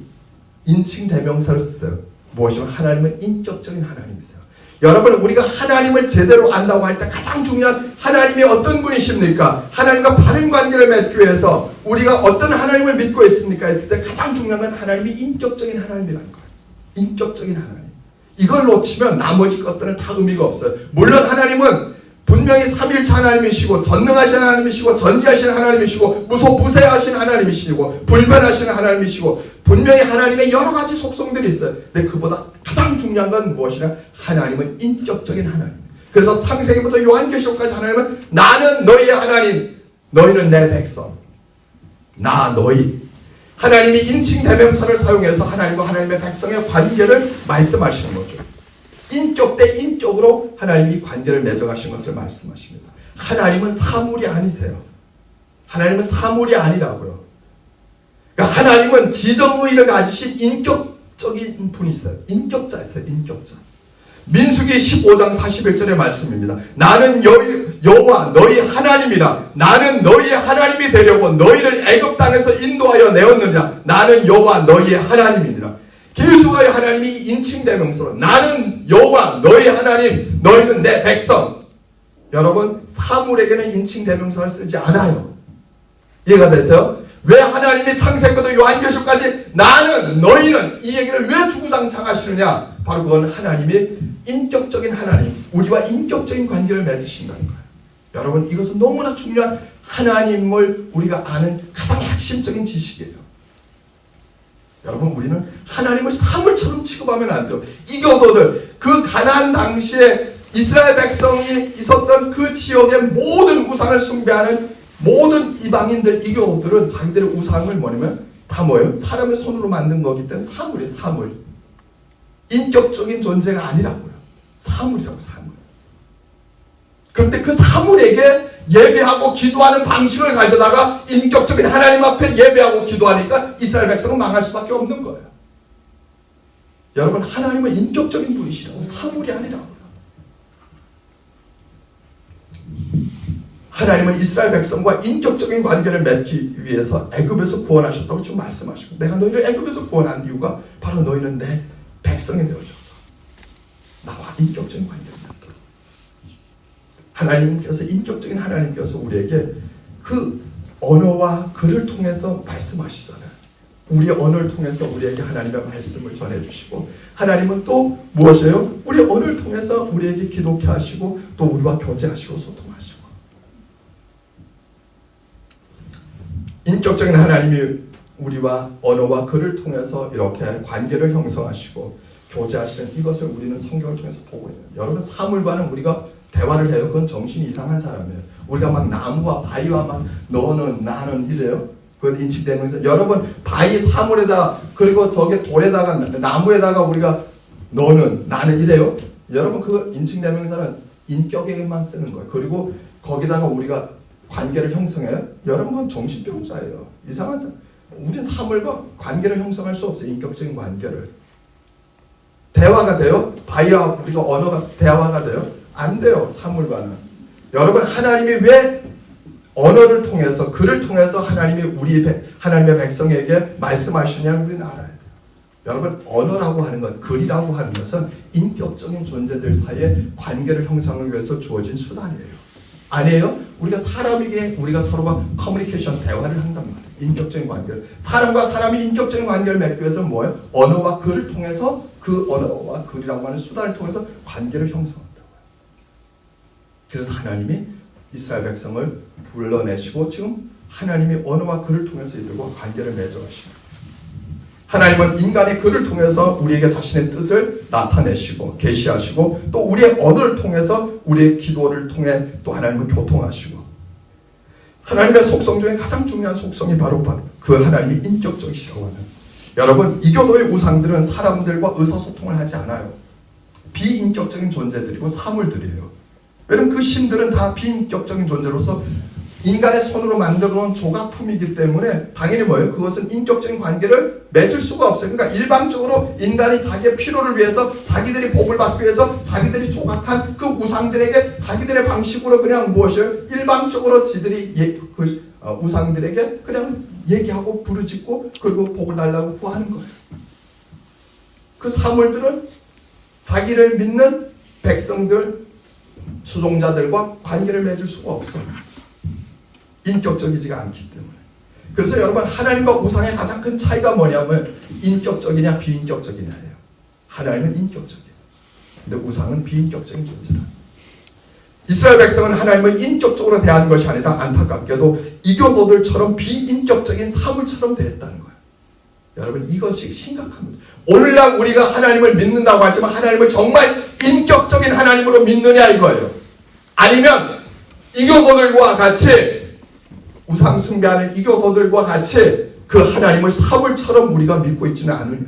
S1: 인칭 대명사를 써요. 무엇이면 하나님은 인격적인 하나님이세요. 여러분 우리가 하나님을 제대로 안다고 할 때 가장 중요한 하나님이 어떤 분이십니까? 하나님과 바른 관계를 맺기 위해서 우리가 어떤 하나님을 믿고 있습니까? 했을 때 가장 중요한 건 하나님이 인격적인 하나님이라는 거예요. 인격적인 하나님. 이걸 놓치면 나머지 것들은 다 의미가 없어요. 물론 하나님은 분명히 삼일차 하나님이시고 전능하신 하나님이시고 전지하신 하나님이시고 무소부세하신 하나님이시고 불변하신 하나님이시고 분명히 하나님의 여러 가지 속성들이 있어요. 근데 그보다 가장 중요한 건 무엇이냐? 하나님은 인격적인 하나님. 그래서 창세기부터 요한계시록까지 하나님은 나는 너희의 하나님, 너희는 내 백성. 나 너희. 하나님이 인칭 대명사를 사용해서 하나님과 하나님의 백성의 관계를 말씀하시는 거죠. 인격 대 인격으로 하나님이 관계를 맺어가신 것을 말씀하십니다. 하나님은 사물이 아니세요. 하나님은 사물이 아니라고요. 그러니까 하나님은 지정의를 가지신 인격적인 분이세요. 인격자이세요. 인격자. 민수기 15장 41절의 말씀입니다. 나는 여호와 너희 하나님이라. 나는 너희의 하나님이 되려고 너희를 애굽 땅에서 인도하여 내었느니라. 나는 여호와 너희의 하나님이니라. 계수와의 하나님이 인칭대명사로 나는 여호와 너희 하나님 너희는 내 백성. 여러분 사물에게는 인칭대명사를 쓰지 않아요. 이해가 되세요? 왜 하나님이 창세기부터 요한계시록까지 나는 너희는 이 얘기를 왜 주구장창 하시느냐? 바로 그건 하나님이 인격적인 하나님, 우리와 인격적인 관계를 맺으신다는 거예요. 여러분 이것은 너무나 중요한 하나님을 우리가 아는 가장 핵심적인 지식이에요. 여러분 우리는 하나님을 사물처럼 취급하면 안 돼요. 이교도들 그 가나안 당시에 이스라엘 백성이 있었던 그 지역의 모든 우상을 숭배하는 모든 이방인들 이교도들은 자기들의 우상을 뭐냐면 다 뭐예요? 사람의 손으로 만든 거기 때문에 사물이에요. 사물. 인격적인 존재가 아니라고요. 사물이라고 사물. 그런데 그 사물에게 예배하고 기도하는 방식을 가져다가 인격적인 하나님 앞에 예배하고 기도하니까 이스라엘 백성은 망할 수밖에 없는 거예요. 여러분 하나님은 인격적인 분이시라고 사물이 아니라고요. 하나님은 이스라엘 백성과 인격적인 관계를 맺기 위해서 애굽에서 구원하셨다고 지금 말씀하시고 내가 너희를 애굽에서 구원한 이유가 바로 너희는 내 백성이 되어줘서 나와 인격적인 관계를 맺도록. 하나님께서 인격적인 하나님께서 우리에게 그 언어와 글을 통해서 말씀하시잖아요. 우리의 언어를 통해서 우리에게 하나님의 말씀을 전해주시고 하나님은 또 무엇이에요? 우리의 언어를 통해서 우리에게 기도케 하시고 또 우리와 교제하시고 소통하시고 인격적인 하나님이 우리와 언어와 글을 통해서 이렇게 관계를 형성하시고 교제하시는 이것을 우리는 성경을 통해서 보고 있는 여러분 사물과는 우리가 대화를 해요. 그건 정신이 이상한 사람이에요. 우리가 막 나무와 바위와 막 너는 나는 이래요. 그건 인식되면서 여러분 바위 사물에다 그리고 저게 돌에다가 나무에다가 우리가 너는 나는 이래요. 여러분 그 인칭대명사는 인격에만 쓰는 거예요. 그리고 거기다가 우리가 관계를 형성해요. 여러분 그건 정신병자예요. 이상한 사람. 우린 사물과 관계를 형성할 수 없어요. 인격적인 관계를. 대화가 돼요? 바위와 우리가 언어가 대화가 돼요? 안 돼요. 사물과는. 여러분 하나님이 왜 언어를 통해서 글을 통해서 하나님이 하나님의 백성에게 말씀하시냐는 우리는 알아야 돼요. 여러분 언어라고 하는 것, 글이라고 하는 것은 인격적인 존재들 사이에 관계를 형성하기 위해서 주어진 수단이에요. 아니에요? 우리가 사람에게 우리가 서로가 커뮤니케이션 대화를 한단 말이에요. 인격적인 관계를. 사람과 사람이 인격적인 관계를 맺기 위해서는 뭐예요? 언어와 글을 통해서 그 언어와 글이라고 하는 수단을 통해서 관계를 형성한다고요. 그래서 하나님이 이스라엘 백성을 불러내시고 지금 하나님이 언어와 글을 통해서 이들과 관계를 맺어가시고 하나님은 인간의 글을 통해서 우리에게 자신의 뜻을 나타내시고 계시하시고 또 우리의 언어를 통해서 우리의 기도를 통해 또 하나님은 교통하시고 하나님의 속성 중에 가장 중요한 속성이 바로 그 하나님이 인격적이시라고 하는 여러분 이교도의 우상들은 사람들과 의사소통을 하지 않아요. 비인격적인 존재들이고 사물들이에요. 왜냐면 그 신들은 다 비인격적인 존재로서 인간의 손으로 만들어 놓은 조각품이기 때문에 당연히 뭐예요? 그것은 인격적인 관계를 맺을 수가 없어요. 그러니까 일방적으로 인간이 자기의 필요를 위해서 자기들이 복을 받기 위해서 자기들이 조각한 그 우상들에게 자기들의 방식으로 그냥 무엇이에요? 일방적으로 지들이 우상들에게 그냥 얘기하고 부르짖고 그리고 복을 달라고 구하는 거예요. 그 사물들은 자기를 믿는 백성들, 추종자들과 관계를 맺을 수가 없어요. 인격적이지가 않기 때문에. 그래서 여러분, 하나님과 우상의 가장 큰 차이가 뭐냐면 인격적이냐 비인격적이냐예요. 하나님은 인격적이에요. 근데 우상은 비인격적인 존재다. 이스라엘 백성은 하나님을 인격적으로 대한 것이 아니라 안타깝게도 이교도들처럼 비인격적인 사물처럼 대했다는 거예요. 여러분, 이것이 심각합니다. 오늘날 우리가 하나님을 믿는다고 하지만 하나님을 정말 인격적인 하나님으로 믿느냐 이거예요. 아니면 이교도들과 같이 우상 숭배하는 이교도들과 같이 그 하나님을 사물처럼 우리가 믿고 있지는 않으냐.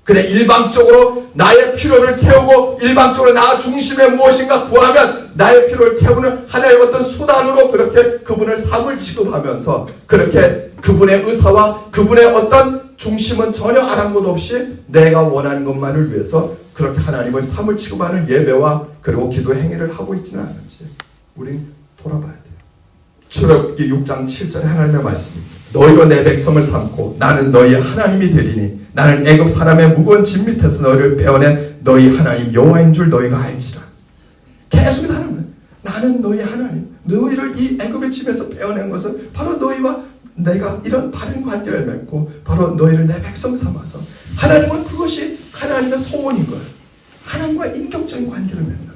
S1: 그냥 일방적으로 나의 필요를 채우고 일방적으로 나 중심에 무엇인가 구하면 나의 필요를 채우는 하나의 어떤 수단으로 그렇게 그분을 사물 취급하면서 그렇게 그분의 의사와 그분의 어떤 중심은 전혀 아랑곳 없이 내가 원하는 것만을 위해서 그렇게 하나님을 사물 취급하는 예배와 그리고 기도 행위를 하고 있지는 않은지 우린 돌아봐야 돼요. 출애굽기 6장 7절에 하나님의 말씀입니다. 너희로 내 백성을 삼고 나는 너희의 하나님이 되리니 나는 애굽 사람의 무거운 짐 밑에서 너희를 빼어낸 너희 하나님 여호와인 줄 너희가 알지라. 계속 하는 거예요. 나는 너희 하나님. 너희를 이 애굽의 짐에서 빼어낸 것은 바로 너희와 내가 이런 바른 관계를 맺고 바로 너희를 내 백성 삼아서 하나님은 그것이 하나님의 소원인 거예요. 하나님과 인격적인 관계를 맺는 거예요.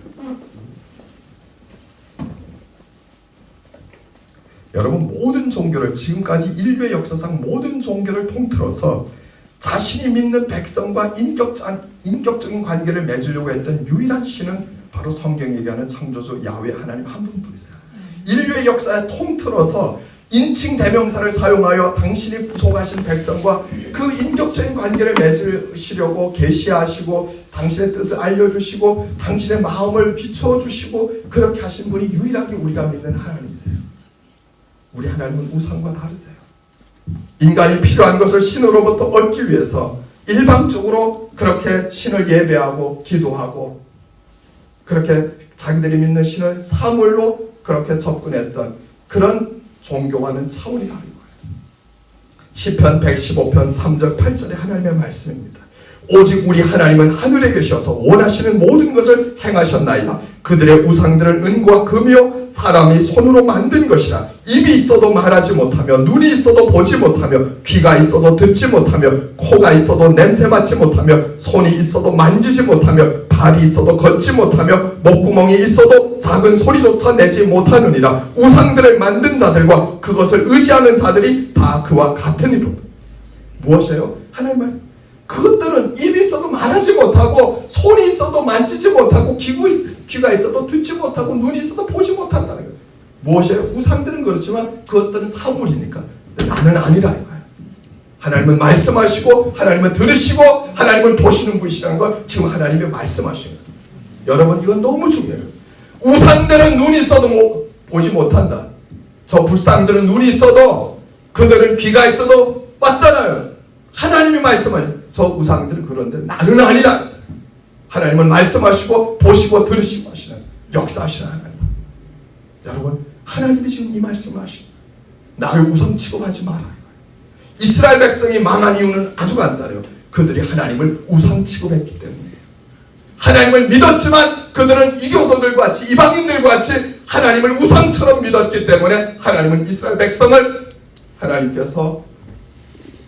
S1: 여러분, 모든 종교를 지금까지 인류의 역사상 모든 종교를 통틀어서 자신이 믿는 백성과 인격적인 관계를 맺으려고 했던 유일한 신은 바로 성경이 얘기하는 창조주 야훼 하나님 한 분뿐이세요. 인류의 역사에 통틀어서 인칭 대명사를 사용하여 당신이 부속하신 백성과 그 인격적인 관계를 맺으시려고 계시하시고 당신의 뜻을 알려주시고 당신의 마음을 비춰주시고 그렇게 하신 분이 유일하게 우리가 믿는 하나님이세요. 우리 하나님은 우상과 다르세요. 인간이 필요한 것을 신으로부터 얻기 위해서 일방적으로 그렇게 신을 예배하고 기도하고 그렇게 자기들이 믿는 신을 사물로 그렇게 접근했던 그런 종교와는 차원이 다른 거예요. 시편 115편 3절 8절의 하나님의 말씀입니다. 오직 우리 하나님은 하늘에 계셔서 원하시는 모든 것을 행하셨나이다. 그들의 우상들은 은과 금이요 사람이 손으로 만든 것이라. 입이 있어도 말하지 못하며 눈이 있어도 보지 못하며 귀가 있어도 듣지 못하며 코가 있어도 냄새 맡지 못하며 손이 있어도 만지지 못하며 발이 있어도 걷지 못하며 목구멍이 있어도 작은 소리조차 내지 못하느니라. 우상들을 만든 자들과 그것을 의지하는 자들이 다 그와 같으니로다. 무엇이에요? 하나님 말씀. 그것들은 입이 있어도 말하지 못하고 손이 있어도 만지지 못하고 귀가 있어도 듣지 못하고 눈이 있어도 보지 못한다는 거예요. 무엇이에요? 우상들은 그렇지만 그것들은 사물이니까. 나는 아니라 이거예요. 하나님은 말씀하시고 하나님은 들으시고 하나님은 보시는 분이시라는 걸 지금 하나님이 말씀하시는 거예요. 여러분, 이건 너무 중요해요. 우상들은 눈이 있어도 보지 못한다. 저 불상들은 눈이 있어도 그들은 귀가 있어도 맞잖아요. 하나님이 말씀하시는 저 우상들은 그런데 나는 아니라. 하나님은 말씀하시고 보시고 들으시고 하시는 역사하시는 하나님. 여러분, 하나님이 지금 이 말씀을 하시는 나를 우상 취급하지 마라. 이스라엘 백성이 망한 이유는 아주 간단해요. 그들이 하나님을 우상 취급했기 때문이에요. 하나님을 믿었지만 그들은 이교도들과 같이 이방인들과 같이 하나님을 우상처럼 믿었기 때문에 하나님은 이스라엘 백성을 하나님께서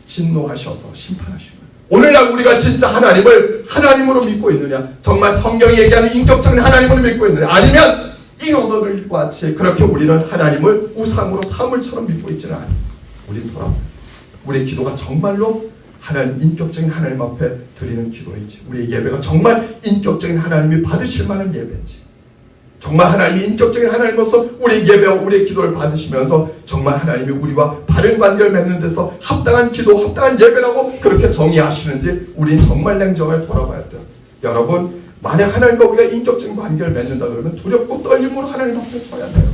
S1: 진노하셔서 심판하시는 거예요. 오늘날 우리가 진짜 하나님을 하나님으로 믿고 있느냐, 정말 성경이 얘기하는 인격적인 하나님을 믿고 있느냐, 아니면 이교도들과 같이 그렇게 우리는 하나님을 우상으로 사물처럼 믿고 있지는 않아요. 우리 돌아봐요. 우리의 기도가 정말로 하나님, 인격적인 하나님 앞에 드리는 기도인지, 우리의 예배가 정말 인격적인 하나님이 받으실 만한 예배인지, 정말 하나님이 인격적인 하나님으로서 우리의 예배와 우리의 기도를 받으시면서 정말 하나님이 우리와 바른 관계를 맺는 데서 합당한 기도, 합당한 예배라고 그렇게 정의하시는지 우리는 정말 냉정하게 돌아봐야 돼요. 여러분, 만약 하나님과 우리가 인격적인 관계를 맺는다 그러면 두렵고 떨림으로 하나님 앞에 서야 돼요.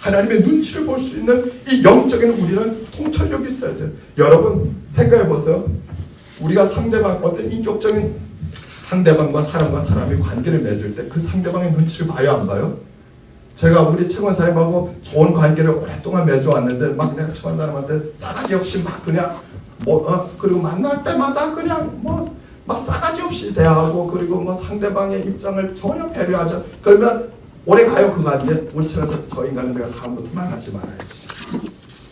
S1: 하나님의 눈치를 볼 수 있는 이 영적인 우리는 통찰력이 있어야 돼요. 여러분 생각해 보세요. 우리가 상대방 어떤 인격적인 상대방과 사람이 관계를 맺을 때 그 상대방의 눈치를 봐요, 안 봐요? 제가 우리 최권사님하고 좋은 관계를 오랫동안 맺어왔는데 막 내가 최권사님한테 싸가지 없이 막 그냥 그리고 만날 때마다 그냥 막 싸가지 없이 대하고 그리고 상대방의 입장을 전혀 배려하죠. 그러면 오래 가요 그 관계? 우리 집에서 저 인간은 내가 다음부터 만나지 말아야지.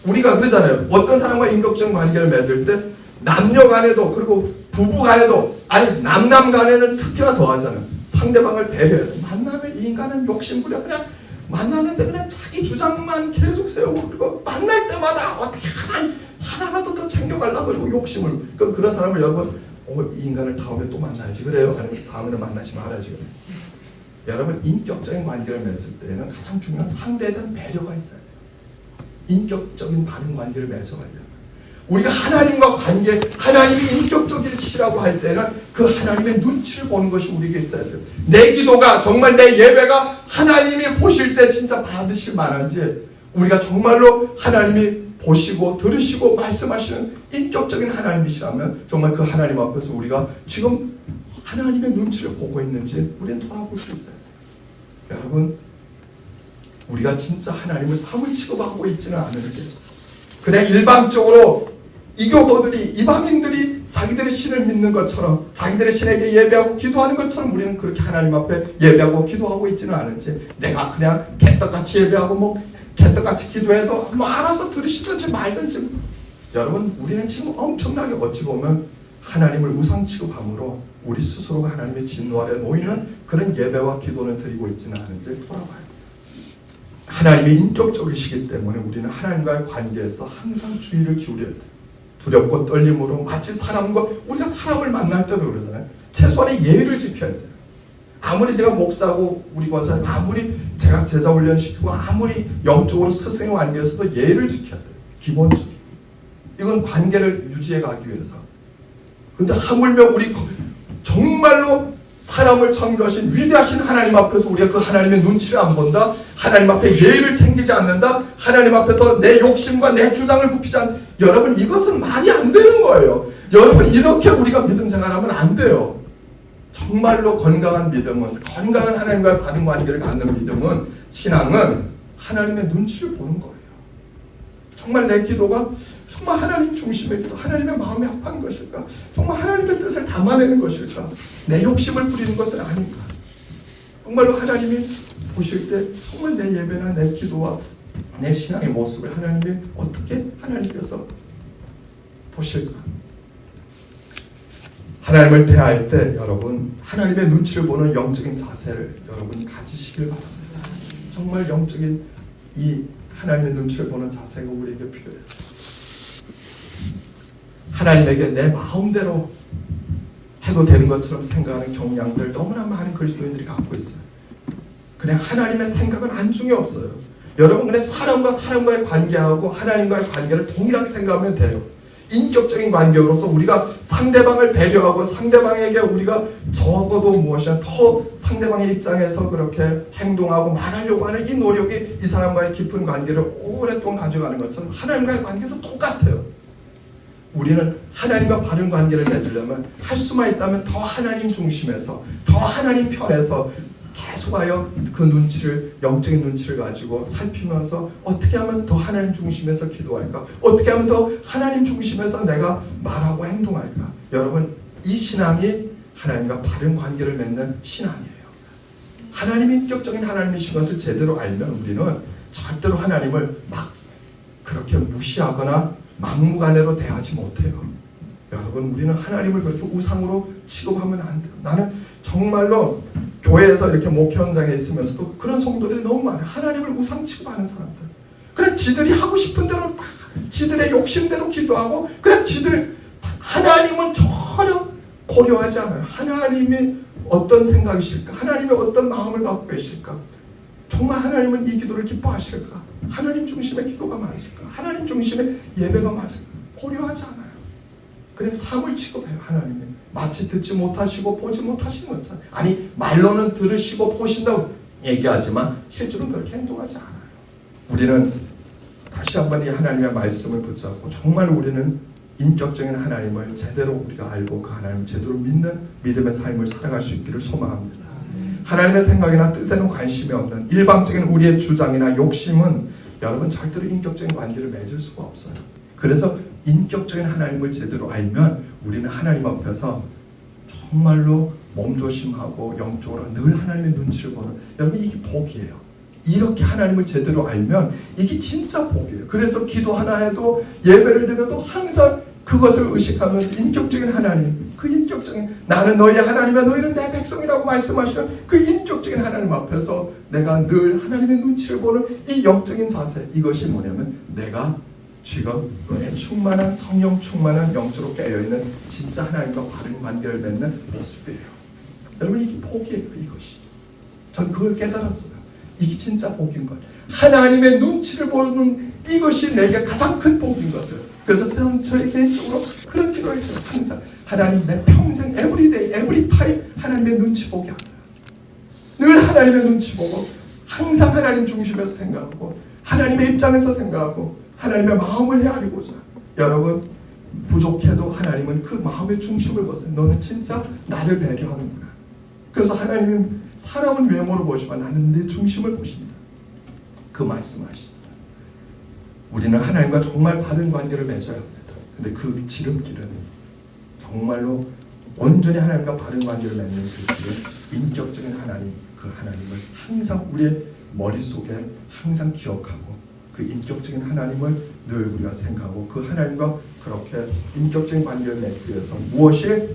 S1: 우리가 그러잖아요. 어떤 사람과 인격적인 관계를 맺을 때 남녀 간에도 그리고 부부 간에도 아니 남남 간에는 특히나 더하잖아요. 상대방을 배려해야 돼. 만나면 이 인간은 욕심부려 그냥 만나는데 그냥 자기 주장만 계속 세우고 그리고 만날 때마다 어떻게 하나라도 더 챙겨가려고 그리고 욕심을. 그럼 그런 사람을 여러분 이 인간을 다음에 또 만나야지 그래요? 아니면 다음에는 만나지 말아야지 그래요? 여러분 인격적인 관계를 맺을 때는 가장 중요한 상대에 대한 배려가 있어야 돼요. 인격적인 바른 관계를 맺어가려면 우리가 하나님과 관계, 하나님이 인격적이시라고 할 때는 그 하나님의 눈치를 보는 것이 우리에게 있어야 돼요. 내 기도가 정말 내 예배가 하나님이 보실 때 진짜 받으실 만한지 우리가 정말로 하나님이 보시고 들으시고 말씀하시는 인격적인 하나님이시라면 정말 그 하나님 앞에서 우리가 지금 하나님의 눈치를 보고 있는지 우리는 돌아볼 수 있어요. 여러분 우리가 진짜 하나님을 사물 취급하고 있지는 않은지 그냥 일방적으로 이교도들이 이방인들이 자기들의 신을 믿는 것처럼 자기들의 신에게 예배하고 기도하는 것처럼 우리는 그렇게 하나님 앞에 예배하고 기도하고 있지는 않은지 내가 그냥 개떡같이 예배하고 개떡같이 기도해도 알아서 들으시든지 말든지 여러분 우리는 지금 엄청나게 어찌 보면 하나님을 우상 취급함으로 우리 스스로가 하나님의 진노 아래 놓이는 그런 예배와 기도는 드리고 있지는 않은지 돌아봐요. 하나님이 인격적이시기 때문에 우리는 하나님과의 관계에서 항상 주의를 기울여야 돼요. 두렵고 떨림으로 마치 우리가 사람을 만날 때도 그러잖아요. 최소한의 예의를 지켜야 돼요. 아무리 제가 목사고 우리 권사님 아무리 제가 제자 훈련시키고 아무리 영적으로 스승의 관계에서도 예의를 지켜야 돼요. 기본적으로. 이건 관계를 유지해 가기 위해서. 근데 하물며 우리 정말로 사람을 창조하신 위대하신 하나님 앞에서 우리가 그 하나님의 눈치를 안 본다? 하나님 앞에 예의를 챙기지 않는다? 하나님 앞에서 내 욕심과 내 주장을 굽히지 않는다? 여러분 이것은 말이 안 되는 거예요. 여러분 이렇게 우리가 믿음 생활하면 안 돼요. 정말로 건강한 믿음은 건강한 하나님과의 바른 관계를 갖는 믿음은 신앙은 하나님의 눈치를 보는 거예요. 정말 내 기도가 정말 하나님 중심의 기도, 하나님의 마음에 합한 것일까? 정말 하나님의 뜻을 담아내는 것일까? 내 욕심을 부리는 것은 아닌가? 정말로 하나님이 보실 때 정말 내 예배나 내 기도와 내 신앙의 모습을 하나님이 어떻게 하나님께서 보실까? 하나님을 대할 때 여러분 하나님의 눈치를 보는 영적인 자세를 여러분이 가지시길 바랍니다. 정말 영적인 이 하나님의 눈치를 보는 자세가 우리에게 필요해요. 하나님에게 내 마음대로 해도 되는 것처럼 생각하는 경향들 너무나 많은 그리스도인들이 갖고 있어요. 그냥 하나님의 생각은 안중에 없어요. 여러분 그냥 사람과의 관계하고 하나님과의 관계를 동일하게 생각하면 돼요. 인격적인 관계로서 우리가 상대방을 배려하고 상대방에게 우리가 적어도 무엇이나 더 상대방의 입장에서 그렇게 행동하고 말하려고 하는 이 노력이 이 사람과의 깊은 관계를 오랫동안 가져가는 것처럼 하나님과의 관계도 똑같아요. 우리는 하나님과 바른 관계를 맺으려면 할 수만 있다면 더 하나님 중심에서 더 하나님 편에서 계속하여 그 눈치를 영적인 눈치를 가지고 살피면서 어떻게 하면 더 하나님 중심에서 기도할까? 어떻게 하면 더 하나님 중심에서 내가 말하고 행동할까? 여러분 이 신앙이 하나님과 바른 관계를 맺는 신앙이에요. 하나님이 인격적인 하나님이신 것을 제대로 알면 우리는 절대로 하나님을 막 그렇게 무시하거나 막무가내로 대하지 못해요. 여러분 우리는 하나님을 그렇게 우상으로 취급하면 안 돼요. 나는 정말로 교회에서 이렇게 목회 현장에 있으면서도 그런 성도들이 너무 많아요. 하나님을 우상 취급하는 사람들. 그냥 지들이 하고 싶은 대로 지들의 욕심대로 기도하고 그냥 지들 하나님은 전혀 고려하지 않아요. 하나님이 어떤 생각이실까? 하나님이 어떤 마음을 갖고 계실까? 정말 하나님은 이 기도를 기뻐하실까? 하나님 중심의 기도가 맞을까? 하나님 중심의 예배가 맞을까? 고려하지 않아요. 그냥 삶을 취급해요. 하나님이 마치 듣지 못하시고 보지 못하시는 것처럼. 아니 말로는 들으시고 보신다고 얘기하지만 실제로는 그렇게 행동하지 않아요. 우리는 다시 한번 이 하나님의 말씀을 붙잡고 정말 우리는 인격적인 하나님을 제대로 우리가 알고 그 하나님을 제대로 믿는 믿음의 삶을 살아갈 수 있기를 소망합니다. 하나님의 생각이나 뜻에는 관심이 없는 일방적인 우리의 주장이나 욕심은 여러분 절대로 인격적인 관계를 맺을 수가 없어요. 그래서 인격적인 하나님을 제대로 알면 우리는 하나님 앞에서 정말로 몸조심하고 영적으로 늘 하나님의 눈치를 보는, 여러분 이게 복이에요. 이렇게 하나님을 제대로 알면 이게 진짜 복이에요. 그래서 기도 하나 해도 예배를 드려도 항상 그것을 의식하면서 인격적인 하나님, 그 인격적인 나는 너희의 하나님이야 너희는 내 백성이라고 말씀하시는 그 인격적인 하나님 앞에서 내가 늘 하나님의 눈치를 보는 이 영적인 자세, 이것이 뭐냐면 내가 지금 은혜 충만한 성령 충만한 영적으로 깨어있는 진짜 하나님과 바른 관계를 맺는 모습이에요. 여러분 이게 복이에요. 이것이 전 그걸 깨달았어요. 이게 진짜 복인 것. 하나님의 눈치를 보는 이것이 내게 가장 큰 복인 것을. 그래서 저희 개인적으로 그런 기도를 했어요. 항상 하나님 내 평생 에브리데이 에브리타임 하나님의 눈치 보게 하세요. 늘 하나님의 눈치 보고 항상 하나님 중심에서 생각하고 하나님의 입장에서 생각하고 하나님의 마음을 헤아리고자. 여러분 부족해도 하나님은 그 마음의 중심을 보세요. 너는 진짜 나를 배려하는구나. 그래서 하나님은 사람은 외모로 보지만 나는 내 중심을 보신다. 그 말씀하시죠. 우리는 하나님과 정말 바른 관계를 맺어야 합니다. 근데 그 지름길은 정말로 온전히 하나님과 바른 관계를 맺는 그 길은 인격적인 하나님, 그 하나님을 항상 우리의 머릿속에 항상 기억하고 그 인격적인 하나님을 늘 우리가 생각하고 그 하나님과 그렇게 인격적인 관계를 맺기 위해서 무엇이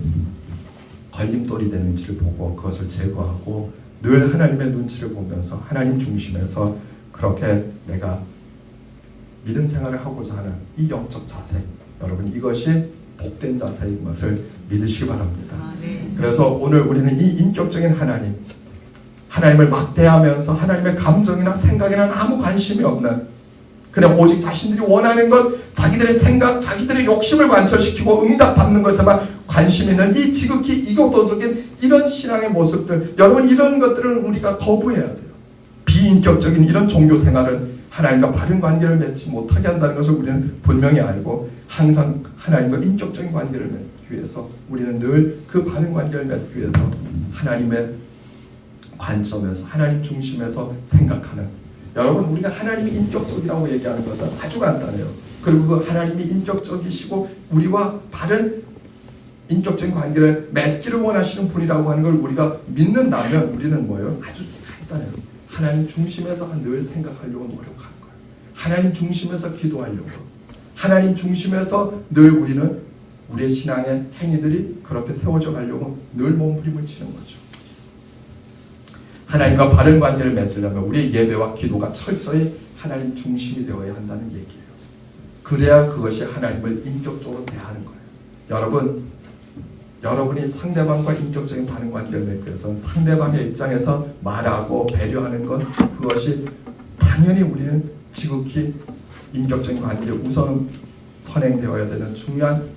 S1: 걸림돌이 되는지를 보고 그것을 제거하고 늘 하나님의 눈치를 보면서 하나님 중심에서 그렇게 내가 믿음 생활을 하고자 하는 이 영적 자세, 여러분 이것이 복된 자세인 것을 믿으시기 바랍니다. 네. 그래서 오늘 우리는 이 인격적인 하나님, 하나님을 막대하면서 하나님의 감정이나 생각에는 아무 관심이 없는, 그냥 오직 자신들이 원하는 것, 자기들의 생각, 자기들의 욕심을 관철시키고 응답받는 것에만 관심 있는 이 지극히 이교도적인 이런 신앙의 모습들, 여러분 이런 것들은 우리가 거부해야 돼요. 비인격적인 이런 종교 생활은 하나님과 바른 관계를 맺지 못하게 한다는 것을 우리는 분명히 알고 항상 하나님과 인격적인 관계를 맺기 위해서 우리는 늘 그 바른 관계를 맺기 위해서 하나님의 관점에서 하나님 중심에서 생각하는, 여러분 우리가 하나님이 인격적이라고 얘기하는 것은 아주 간단해요. 그리고 그 하나님이 인격적이시고 우리와 바른 인격적인 관계를 맺기를 원하시는 분이라고 하는 걸 우리가 믿는다면 우리는 뭐예요? 아주 간단해요. 하나님 중심에서 늘 생각하려고 노력하는 거예요. 하나님 중심에서 기도하려고, 하나님 중심에서 늘 우리는 우리의 신앙의 행위들이 그렇게 세워져 가려고 늘 몸부림을 치는 거죠. 하나님과 바른 관계를 맺으려면 우리의 예배와 기도가 철저히 하나님 중심이 되어야 한다는 얘기예요. 그래야 그것이 하나님을 인격적으로 대하는 거예요. 여러분이 상대방과 인격적인 바른 관계를 맺기 위해서는 상대방의 입장에서 말하고 배려하는 것, 그것이 당연히 우리는 지극히 인격적인 관계에 우선 선행되어야 되는 중요한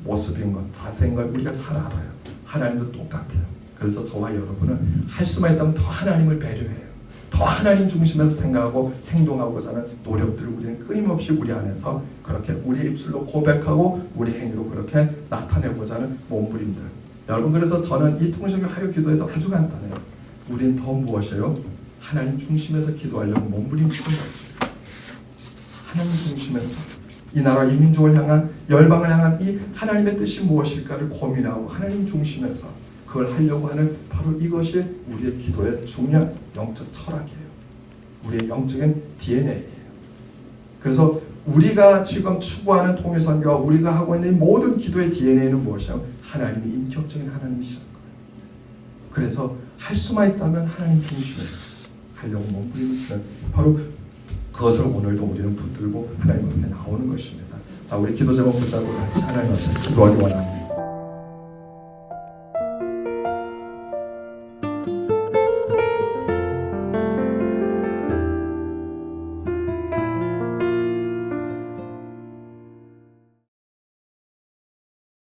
S1: 모습인 것, 자세인 걸 우리가 잘 알아요. 하나님도 똑같아요. 그래서 저와 여러분은 할 수만 있다면 더 하나님을 배려해요. 더 하나님 중심에서 생각하고 행동하고자 하는 노력들을 우리는 끊임없이 우리 안에서 그렇게 우리 입술로 고백하고 우리 행위로 그렇게 나타내고자 하는 몸부림들. 여러분 그래서 저는 이 통성교 하여 기도에도 아주 간단해요. 우리는 더 무엇이에요? 하나님 중심에서 기도하려고 몸부림 치는 것입니다. 하나님 중심에서 이 나라 이 민족을 향한 열방을 향한 이 하나님의 뜻이 무엇일까를 고민하고 하나님 중심에서 그걸 하려고 하는 바로 이것이 우리의 기도의 중요한 영적 철학이에요. 우리의 영적인 DNA예요. 그래서 우리가 지금 추구하는 통일선교와 우리가 하고 있는 모든 기도의 DNA는 무엇이냐면 하나님이 인격적인 하나님이시라는 거예요. 그래서 할 수만 있다면 하나님 중심에서 하려고 몸부림을 치는 바로 그것을 오늘도 우리는 붙들고 하나님 앞에 나오는 것입니다. 자, 우리 기도 제목 붙잡고 같이 하나님 앞에 기도하기 원합니다.